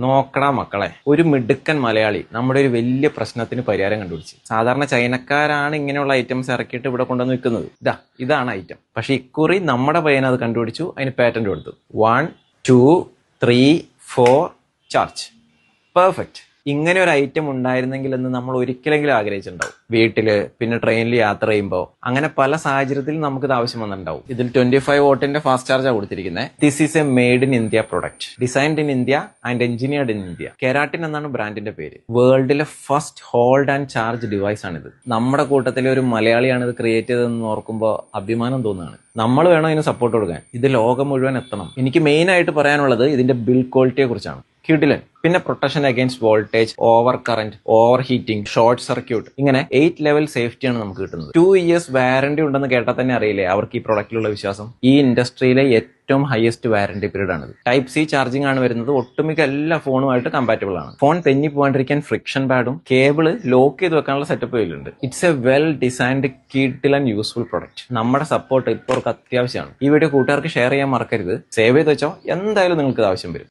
നോക്കടാ മക്കളെ, ഒരു മിടുക്കൻ മലയാളി നമ്മുടെ ഒരു വലിയ പ്രശ്നത്തിന് പരിഹാരം കണ്ടുപിടിച്ചു. സാധാരണ ചൈനക്കാരാണ് ഇങ്ങനെയുള്ള ഐറ്റംസ് ഇറക്കിയിട്ട് ഇവിടെ കൊണ്ടുവന്ന് വിൽക്കുന്നത്. ഇതാണ് ഐറ്റം. പക്ഷെ ഇക്കുറി നമ്മുടെ പയ്യൻ അത് കണ്ടുപിടിച്ചു, അതിന് പാറ്റന്റ് കൊടുത്തു. 1 2 3 4 ചാർജ്. പെർഫെക്റ്റ്. ഇങ്ങനെ ഒരു ഐറ്റം ഉണ്ടായിരുന്നെങ്കിൽ എന്ന് നമ്മൾ ഒരിക്കലെങ്കിലും ആഗ്രഹിച്ചിട്ടുണ്ടാവും. വീട്ടില്, പിന്നെ ട്രെയിനിൽ യാത്ര ചെയ്യുമ്പോൾ, അങ്ങനെ പല സാഹചര്യത്തിൽ നമുക്കിത് ആവശ്യം വന്നിട്ടുണ്ടാവും. ഇതിൽ 25 വോട്ടിന്റെ ഫാസ്റ്റ് ചാർജാണ് കൊടുത്തിരിക്കുന്നത്. This is a made in India product, designed in India and engineered in India. Keratin എന്നാണ് ബ്രാൻഡിന്റെ പേര്. വേൾഡിലെ first hold and charge device ആണിത്. നമ്മുടെ കൂട്ടത്തിലെ ഒരു മലയാളിയാണ് ഇത് ക്രിയേറ്റ് ചെയ്തതെന്ന് ഓർക്കുമ്പോൾ അഭിമാനം തോന്നുകയാണ്. നമ്മൾ വേണം ഇതിന് സപ്പോർട്ട് കൊടുക്കാൻ. ഇത് ലോകം മുഴുവൻ എത്തണം. എനിക്ക് മെയിൻ ആയിട്ട് പറയാനുള്ളത് ഇതിന്റെ ബിൽഡ് ക്വാളിറ്റിയെ കുറിച്ചാണ്. കിടിലൻ. പിന്നെ protection against voltage, over current, over heating, short circuit, ഇങ്ങനെ 8 ലെവൽ സേഫ്റ്റിയാണ് നമുക്ക് കിട്ടുന്നത്. 2 years വാറന്റി ഉണ്ടെന്ന് കേട്ടാൽ തന്നെ അറിയില്ലേ അവർക്ക് ഈ പ്രൊഡക്റ്റിലുള്ള വിശ്വാസം. ഈ ഇൻഡസ്ട്രിയിലെ ഏറ്റവും ഹയസ്റ്റ് വാറന്റി പീരീഡ് ആണിത്. ടൈപ്പ് സി ചാർജിംഗ് ആണ് വരുന്നത്. ഒട്ടുമിക്ക എല്ലാ ഫോണുമായിട്ട് കമ്പാറ്റബിൾ ആണ്. ഫോൺ തെന്നി പോകാണ്ടിരിക്കാൻ ഫ്രിക്ഷൻ പാഡും കേബിള് ലോക്ക് ചെയ്ത് വെക്കാനുള്ള സെറ്റപ്പ് ഇതിലുണ്ട്. It's a well designed kiddle and useful product. നമ്മുടെ സപ്പോർട്ട് ഇപ്പോൾ അത്യാവശ്യമാണ്. ഈ വീഡിയോ കൂട്ടുകാർക്ക് ഷെയർ ചെയ്യാൻ മറക്കരുത്. സേവ് ചെയ്ത് വെച്ചോ, എന്തായാലും നിങ്ങൾക്ക് ഇത് ആവശ്യം വരും.